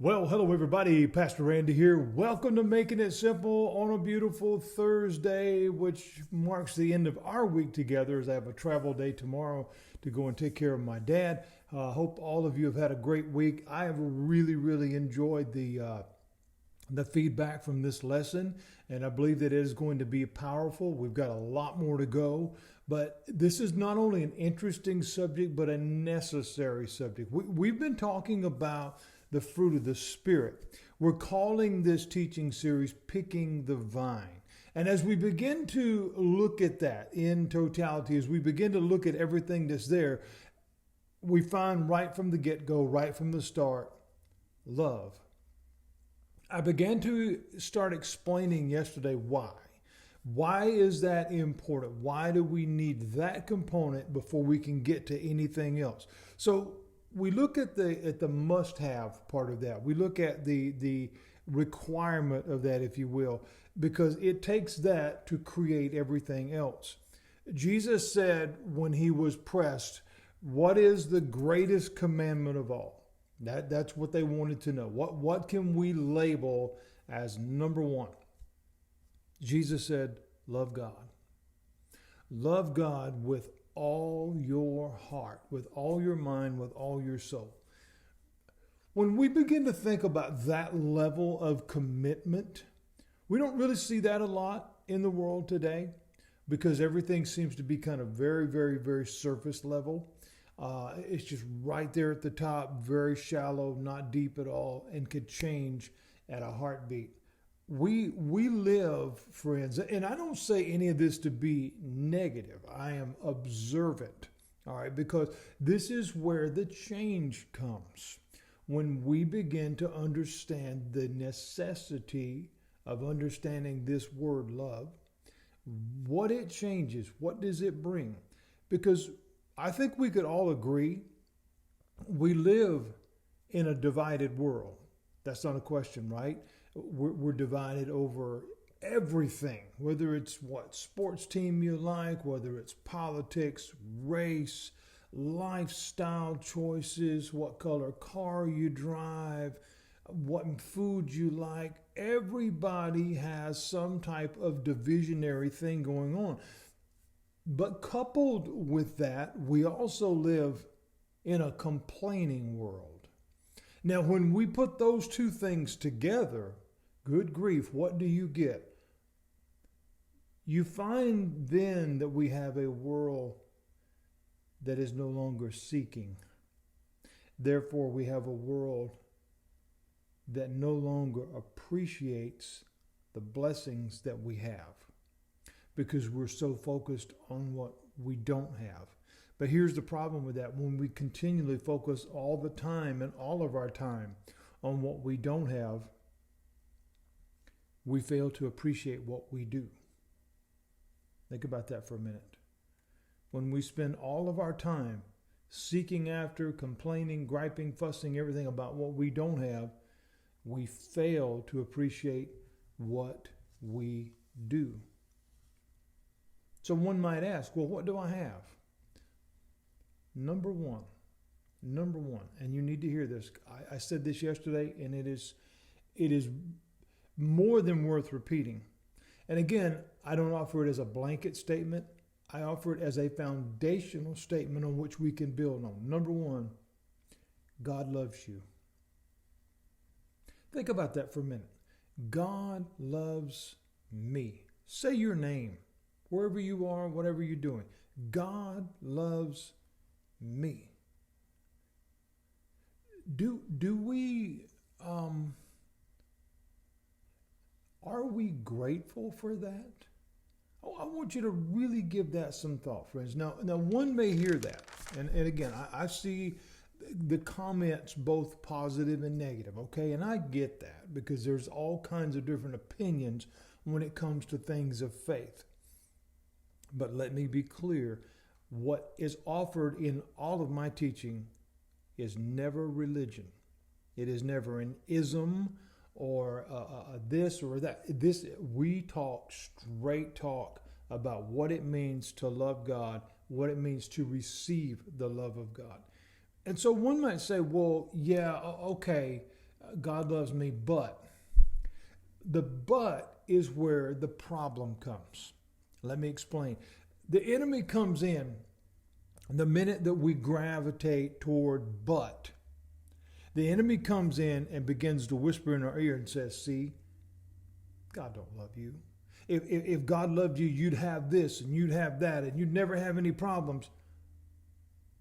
Well, hello everybody. Pastor Randy here. Welcome to Making It Simple on a beautiful Thursday, which marks the end of our week together as I have a travel day tomorrow to go and take care of my dad. Hope all of you have had a great week. I have really enjoyed the feedback from this lesson, and I believe that it is going to be powerful. We've got a lot more to go, but this is not only an interesting subject, but a necessary subject. We've been talking about the fruit of the Spirit. We're calling this teaching series Picking the Vine. And as we begin to look at that in totality, as we begin to look at everything that's there, we find right from the get-go, right from the start, love. I began to start explaining yesterday why. Why is that important? Why do we need that component before we can get to anything else? So we look at the must-have part of that. We look at the requirement of that, if you will, because it takes that to create everything else. Jesus said when he was pressed, what is the greatest commandment of all? That's what they wanted to know. What can we label as number one? Jesus said, love God. Love God with all your heart, with all your mind, with all your soul. When we begin to think about that level of commitment, we don't really see that a lot in the world today because everything seems to be kind of very surface level. It's just right there at the top, very shallow, not deep at all, and could change at a heartbeat. We live, friends, and I don't say any of this to be negative. I am observant, all right, because this is where the change comes. When we begin to understand the necessity of understanding this word love, what it changes, what does it bring? Because I think we could all agree we live in a divided world. That's not a question, right? We're divided over everything, whether it's what sports team you like, whether it's politics, race, lifestyle choices, what color car you drive, what food you like. Everybody has some type of divisionary thing going on. But coupled with that, we also live in a complaining world. Now, when we put those two things together, good grief, what do you get? You find then that we have a world that is no longer seeking. Therefore, we have a world that no longer appreciates the blessings that we have because we're so focused on what we don't have. But here's the problem with that. When we continually focus all the time and all of our time on what we don't have, we fail to appreciate what we do. Think about that for a minute. When we spend all of our time seeking after, complaining, griping, fussing, everything about what we don't have, we fail to appreciate what we do. So one might ask, well, what do I have? Number one, and you need to hear this. I said this yesterday, and it is more than worth repeating. And again, I don't offer it as a blanket statement. I offer it as a foundational statement on which we can build on. Number one, God loves you. Think about that for a minute. God loves me. Say your name, wherever you are, whatever you're doing. God loves me. Do we are we grateful for that? Oh, I want you to really give that some thought, friends. Now one may hear that, and again, I see the comments both positive and negative, okay? And I get that because there's all kinds of different opinions when it comes to things of faith. But let me be clear, what is offered in all of my teaching is never religion. It is never an ism or this or that. We talk straight talk about what it means to love God, what it means to receive the love of God. And so one might say, well, yeah, okay, God loves me, but. The but is where the problem comes. Let me explain. The enemy comes in the minute that we gravitate toward but. The enemy comes in and begins to whisper in our ear and says, see, God don't love you. If God loved you, you'd have this and you'd have that and you'd never have any problems.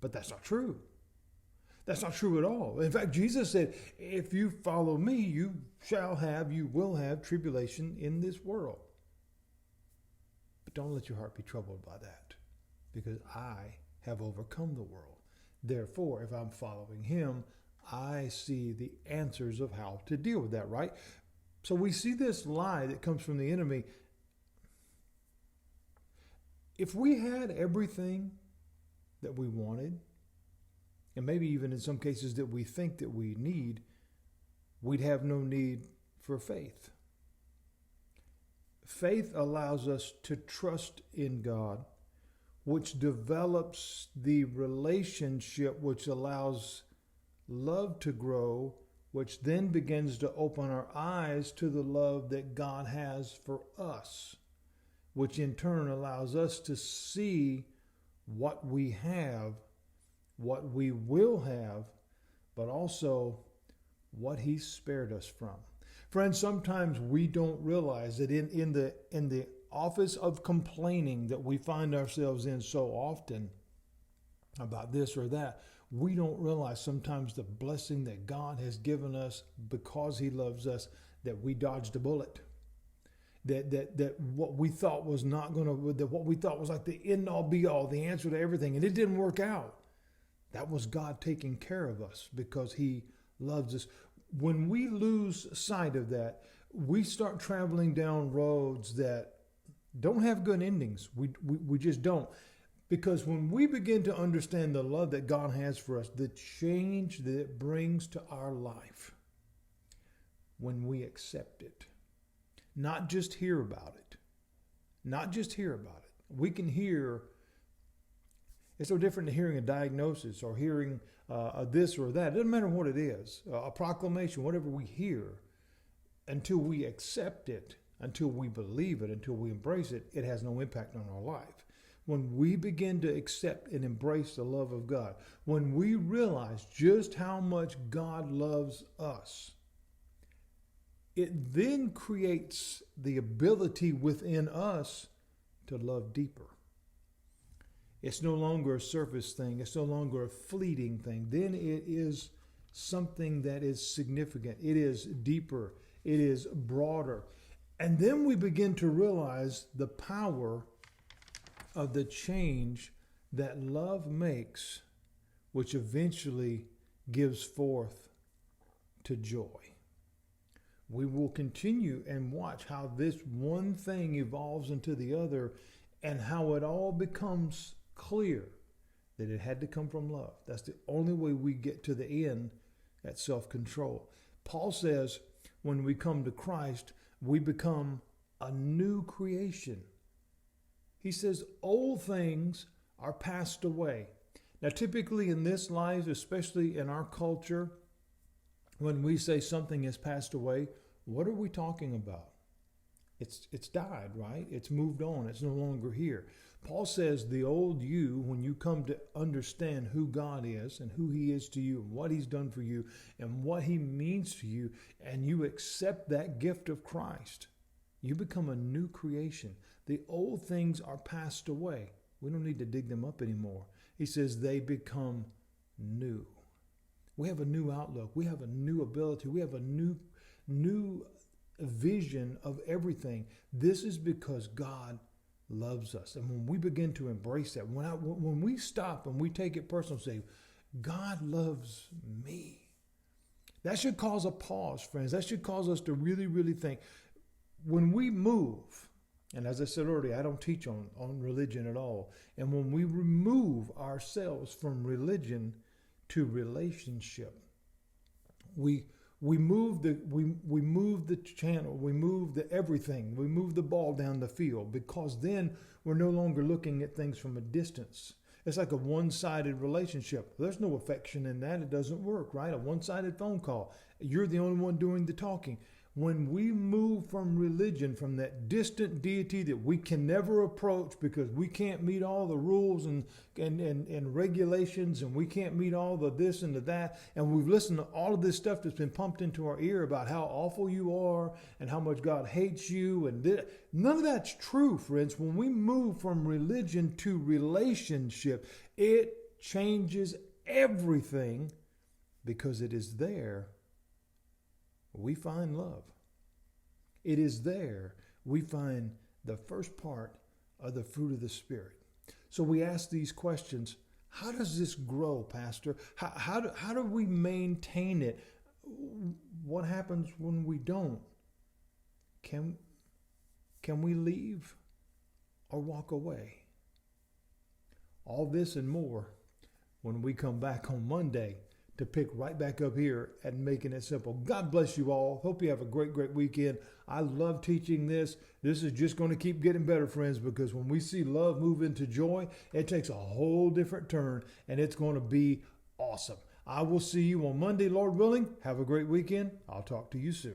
But that's not true. That's not true at all. In fact, Jesus said, if you follow me, you will have tribulation in this world. But don't let your heart be troubled by that, because I have overcome the world. Therefore, if I'm following him, I see the answers of how to deal with that, right? So we see this lie that comes from the enemy. If we had everything that we wanted, and maybe even in some cases that we think that we need, we'd have no need for faith. Faith allows us to trust in God, which develops the relationship, which allows love to grow, which then begins to open our eyes to the love that God has for us, which in turn allows us to see what we have, what we will have, but also what he spared us from. Friends, sometimes we don't realize that in the office of complaining that we find ourselves in so often about this or that, we don't realize sometimes the blessing that God has given us because he loves us, that we dodged a bullet. That what we thought was not going to, that what we thought was like the end all be all, the answer to everything, and it didn't work out. That was God taking care of us because he loves us. When we lose sight of that, we start traveling down roads that don't have good endings. We just don't. Because when we begin to understand the love that God has for us, the change that it brings to our life, when we accept it, not just hear about it, we can hear. It's so different than hearing a diagnosis or hearing this or that. It doesn't matter what it is, a proclamation, whatever we hear, until we accept it, until we believe it, until we embrace it, it has no impact on our life. When we begin to accept and embrace the love of God, when we realize just how much God loves us, it then creates the ability within us to love deeper. It's no longer a surface thing. It's no longer a fleeting thing. Then it is something that is significant. It is deeper. It is broader. And then we begin to realize the power of the change that love makes, which eventually gives forth to joy. We will continue and watch how this one thing evolves into the other and how it all becomes clear that it had to come from love. That's the only way we get to the end at self-control. Paul says when we come to Christ, we become a new creation. He says old things are passed away. Now, typically in this life, especially in our culture, when we say something has passed away, what are we talking about? It's died, right? It's moved on. It's no longer here. Paul says the old you, when you come to understand who God is and who he is to you and what he's done for you and what he means to you, and you accept that gift of Christ, you become a new creation. The old things are passed away. We don't need to dig them up anymore. He says they become new. We have a new outlook. We have a new ability. We have a new vision of everything. This is because God loves us. And when we begin to embrace that, when we stop and we take it personal and say, God loves me, that should cause a pause, friends. That should cause us to really, really think. When we move, and as I said earlier, I don't teach on religion at all. And when we remove ourselves from religion to relationship, we move the channel, we move the everything, we move the ball down the field, because then we're no longer looking at things from a distance. It's like a one-sided relationship. There's no affection in that. It doesn't work, right? A one-sided phone call. You're the only one doing the talking. When we move from religion, from that distant deity that we can never approach because we can't meet all the rules and regulations, and we can't meet all the this and the that, and we've listened to all of this stuff that's been pumped into our ear about how awful you are and how much God hates you, and none of that's true, friends. When we move from religion to relationship, it changes everything, because it is there we find love. It is there we find the first part of the fruit of the Spirit. So we ask these questions. How does this grow, Pastor? How do we maintain it? What happens when we don't? Can we leave or walk away? All this and more when we come back on Monday to pick right back up here at Making It Simple. God bless you all. Hope you have a great, great weekend. I love teaching this. This is just going to keep getting better, friends, because when we see love move into joy, it takes a whole different turn, and it's going to be awesome. I will see you on Monday, Lord willing. Have a great weekend. I'll talk to you soon.